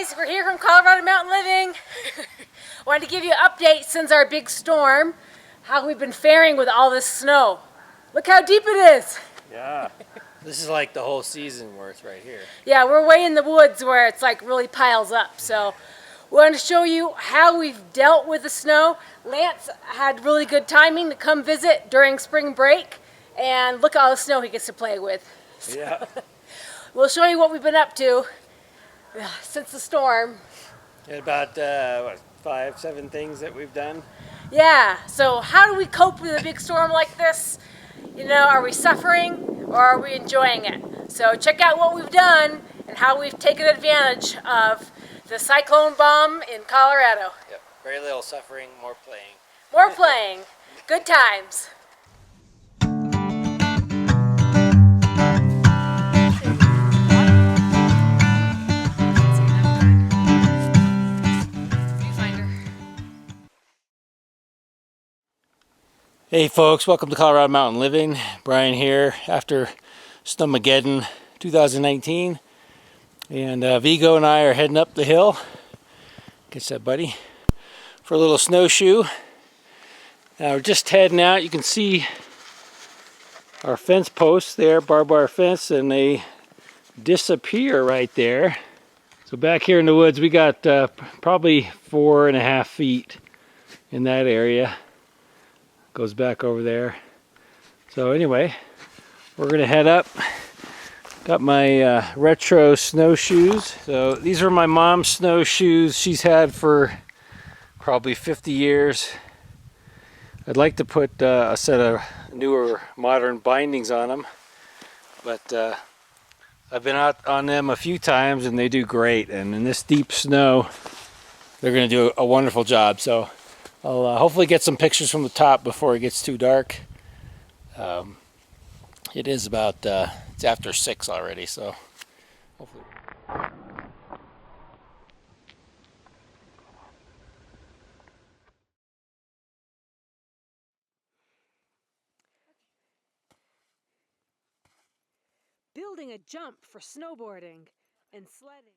guys, we're here from Colorado Mountain Living. Wanted to give you an update since our big storm, how we've been faring with all this snow. Look how deep it is. Yeah, this is like the whole season worth right here. Yeah, we're way in the woods where it's like really piles up. So we wanted to show you how we've dealt with the snow. Lance had really good timing to come visit during spring break, and look at all the snow he gets to play with. Yeah. We'll show you what we've been up to since the storm. And about, 5-7 things that we've done. Yeah, so how do we cope with a big storm like this? You know, are we suffering or are we enjoying it? So check out what we've done and how we've taken advantage of the cyclone bomb in Colorado. Yep. Very little suffering, more playing. More playing. Good times. Hey folks, welcome to Colorado Mountain Living. Brian here after Snowmageddon 2019. And Vigo and I are heading up the hill. Catch that, buddy. For a little snowshoe. Now we're just heading out. You can see our fence posts there, barbed wire fence, and they disappear right there. So back here in the woods we got probably 4.5 feet in that area. Goes back over there. So anyway, we're gonna head up. Got my retro snowshoes. So these are my mom's snowshoes she's had for probably 50 years. I'd like to put a set of newer modern bindings on them, but I've been out on them a few times and they do great, and in this deep snow they're gonna do a wonderful job. So I'll hopefully get some pictures from the top before it gets too dark. It is about, it's after 6 already, so hopefully. Building a jump for snowboarding and sledding.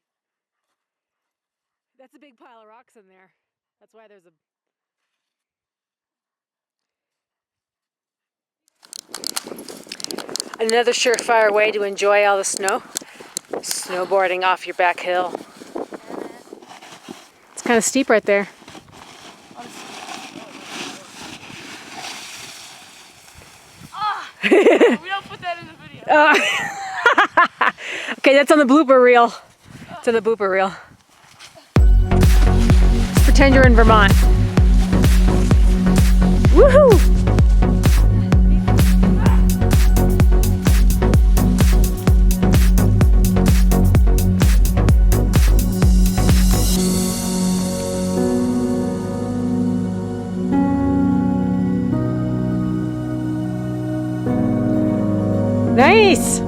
That's a big pile of rocks in there. That's why there's a Another surefire way to enjoy all the snow, snowboarding off your back hill. It's kind of steep right there. We don't put that in the video. Okay, that's on the blooper reel. It's on the blooper reel. Just pretend you're in Vermont. Woohoo! Nice!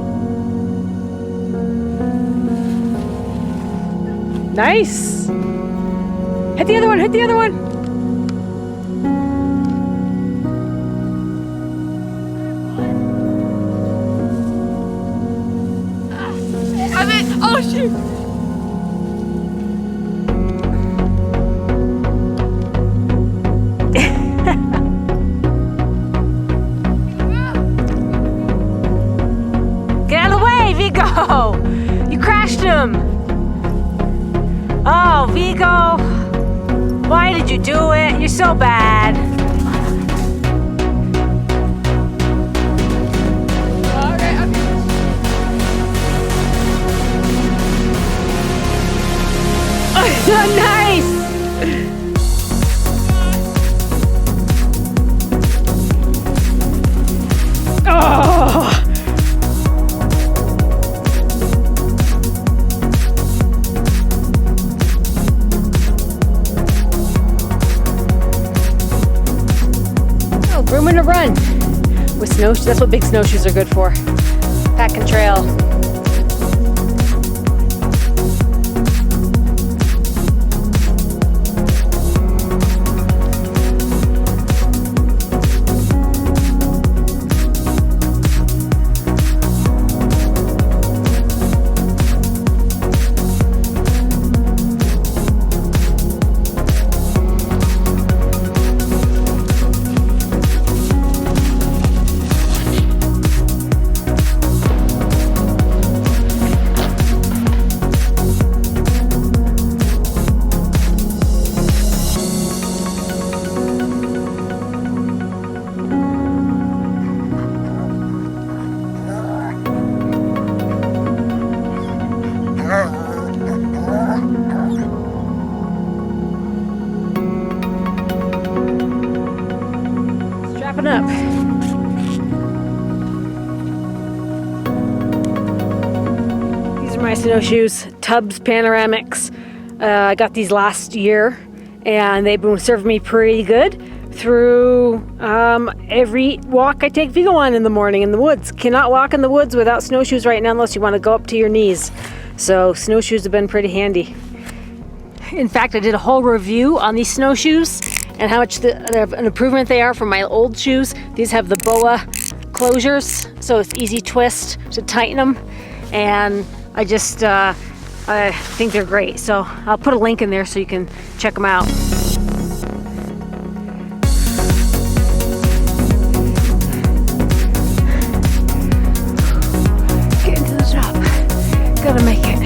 Nice! Hit the other one, hit the other one! Oh shoot! Vigo! You crashed him! Oh, Vigo! Why did you do it? You're so bad. Nice! Oh! Room in a run with snowshoes. That's what big snowshoes are good for. Pack and trail. snowshoes, Tubbs Panoramics. I got these last year and they've been serving me pretty good through every walk I take Vigo on in the morning in the woods. Cannot walk in the woods without snowshoes right now unless you want to go up to your knees. So snowshoes have been pretty handy. In fact, I did a whole review on these snowshoes and how much an improvement they are from my old shoes. These have the boa closures, so it's easy twist to tighten them. And I think they're great. So I'll put a link in there so you can check them out. Getting to the top. Gotta make it.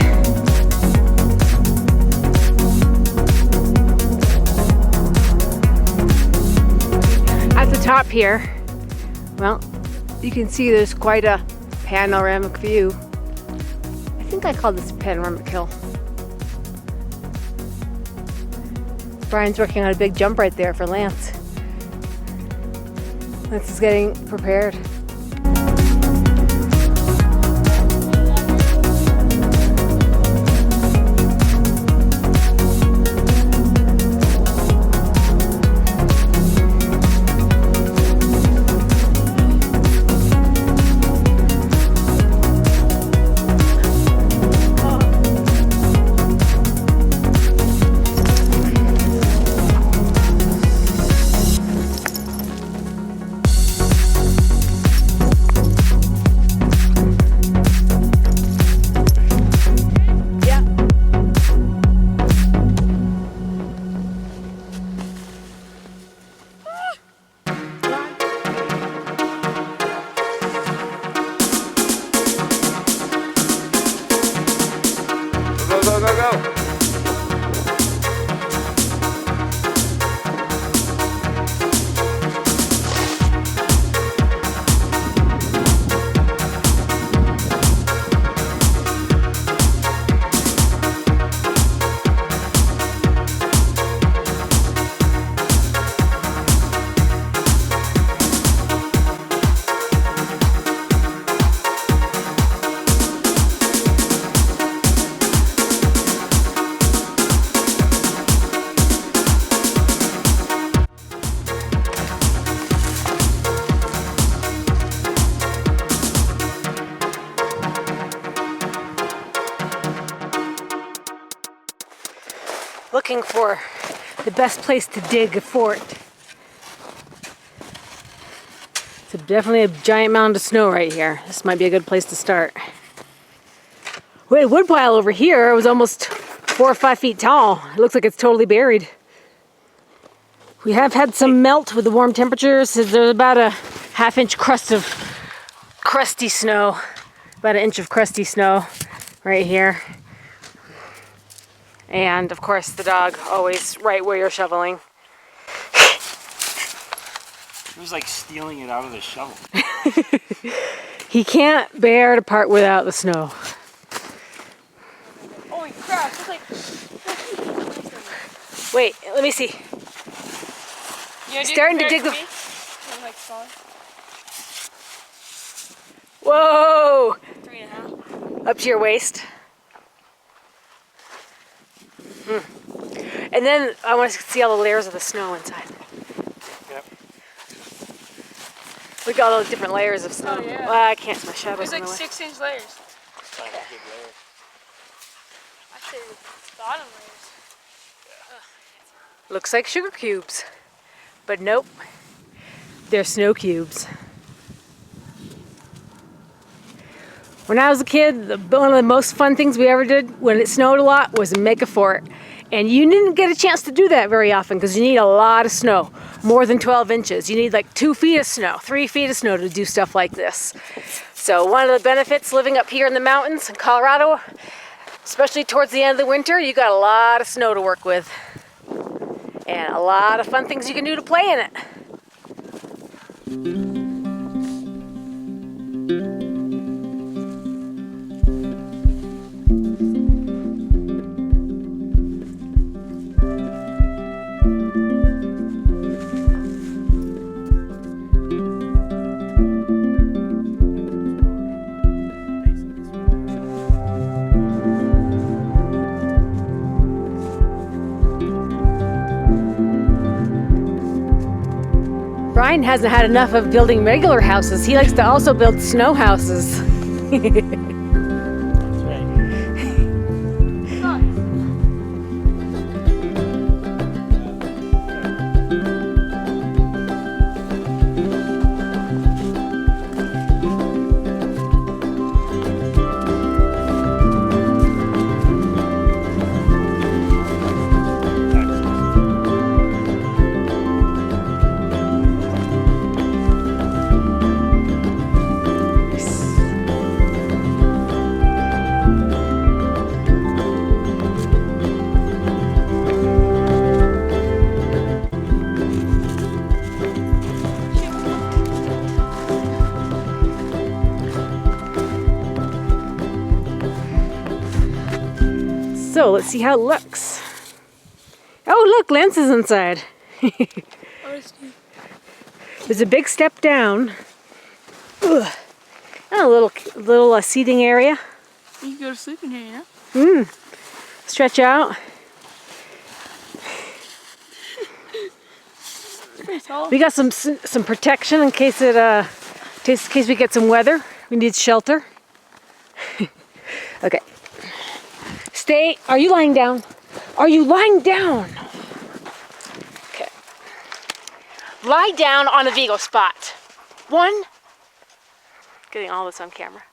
At the top here, well, you can see there's quite a panoramic view. I think I call this panoramic hill. Brian's working on a big jump right there for Lance. Lance is getting prepared. Looking for the best place to dig a fort. It's definitely a giant mound of snow right here. This might be a good place to start. We had a wood pile over here. It was almost 4 or 5 feet tall. It looks like it's totally buried. We have had some melt with the warm temperatures. There's about a half-inch crust of crusty snow. About an inch of crusty snow right here. And of course the dog always right where you're shoveling. It was like stealing it out of the shovel. He can't bear to part without the snow. Holy crap, it's like... Wait, let me see. Starting to dig the... Whoa! 3.5. Up to your waist. And then I want to see all the layers of the snow inside. Yep. We got all the different layers of snow. Oh, yeah. Well, I can't see my shadows. There's like in the way. 6-inch layers. I'd say the bottom layers. Looks like sugar cubes. But nope. They're snow cubes. When I was a kid, one of the most fun things we ever did when it snowed a lot was make a fort. And you didn't get a chance to do that very often because you need a lot of snow, more than 12 inches. You need like 2 feet of snow, 3 feet of snow to do stuff like this. So one of the benefits living up here in the mountains in Colorado, especially towards the end of the winter, you got a lot of snow to work with. And a lot of fun things you can do to play in it. Brian hasn't had enough of building regular houses. He likes to also build snow houses. So let's see how it looks. Oh look, Lance is inside. There's a big step down. Ugh. And a little seating area. You can go to sleep in here, you know? Stretch out. Pretty tall. We got some protection in case in case we get some weather. We need shelter. Okay. Stay. Are you lying down? Are you lying down? Okay. Lie down on a Vigo spot. 1. Getting all this on camera.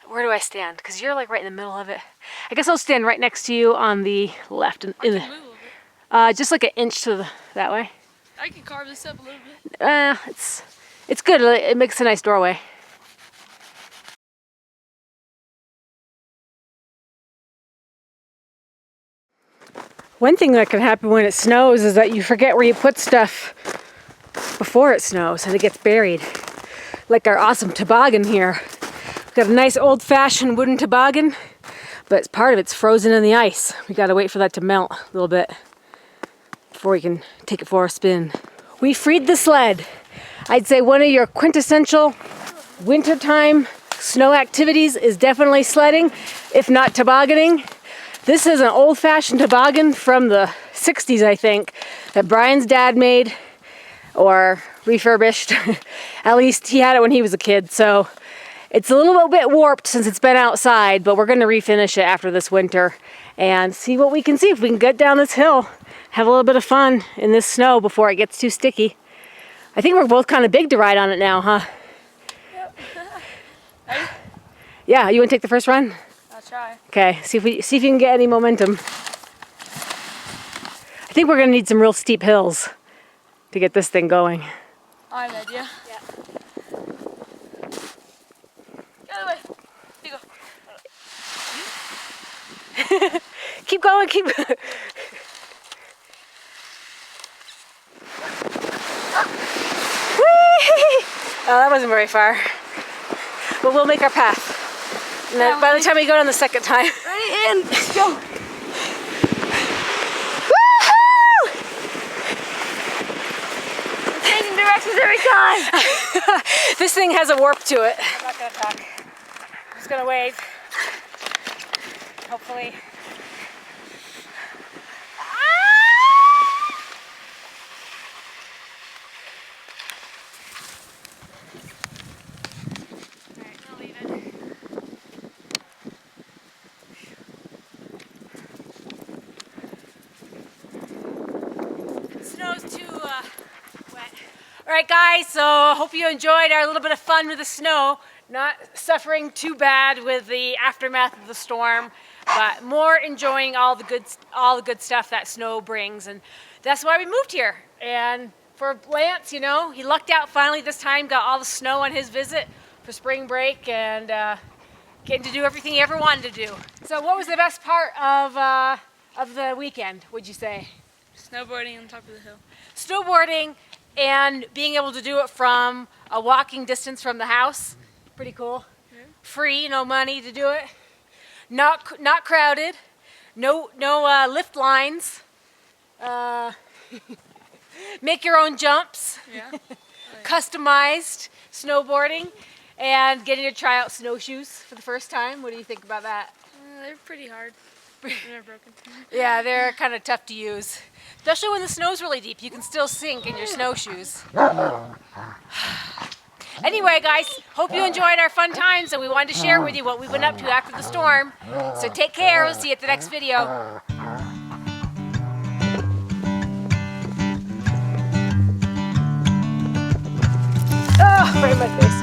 Where do I stand? Because you're like right in the middle of it. I guess I'll stand right next to you on the left. I can move a little bit. Just like an inch to that way. I can carve this up a little bit. It's good. It makes a nice doorway. One thing that can happen when it snows is that you forget where you put stuff before it snows and it gets buried. Like our awesome toboggan here. We've got a nice old-fashioned wooden toboggan, but part of it's frozen in the ice. We gotta wait for that to melt a little bit before we can take it for a spin. We freed the sled. I'd say one of your quintessential wintertime snow activities is definitely sledding, if not tobogganing. This is an old-fashioned toboggan from the 60s, I think, that Brian's dad made or refurbished. At least he had it when he was a kid, so it's a little bit warped since it's been outside, but we're going to refinish it after this winter and see what we can see if we can get down this hill, have a little bit of fun in this snow before it gets too sticky. I think we're both kind of big to ride on it now, huh? Yep. Yeah, you want to take the first run? I'll try. Okay, see if you can get any momentum. I think we're gonna need some real steep hills to get this thing going. I have an idea. Yeah. Get out of the way. Here you go. Keep going, keep. Oh, that wasn't very far. But we'll make our path. And then by the time we go down the second time. Ready, in. Let's go. Woohoo! We're changing directions every time. This thing has a warp to it. I'm not gonna talk. I'm just gonna wave. Hopefully. Alright, I'll leave it. Snow's too wet. Alright guys, so hope you enjoyed our little bit of fun with the snow. Not suffering too bad with the aftermath of the storm, but more enjoying all the good stuff that snow brings, and that's why we moved here. And for Lance, you know, he lucked out finally this time, got all the snow on his visit for spring break, and getting to do everything he ever wanted to do. So what was the best part of the weekend, would you say? Snowboarding on top of the hill. Snowboarding and being able to do it from a walking distance from the house. Pretty cool. Yeah. Free, no money to do it. Not crowded. No lift lines. Make your own jumps. Yeah. Customized snowboarding, and getting to try out snowshoes for the first time. What do you think about that? They're pretty hard. They're broken. Yeah, they're kind of tough to use. Especially when the snow's really deep. You can still sink in your snowshoes. Anyway, guys, hope you enjoyed our fun times, and we wanted to share with you what we've been up to after the storm. So take care. We'll see you at the next video. Oh, right in my face.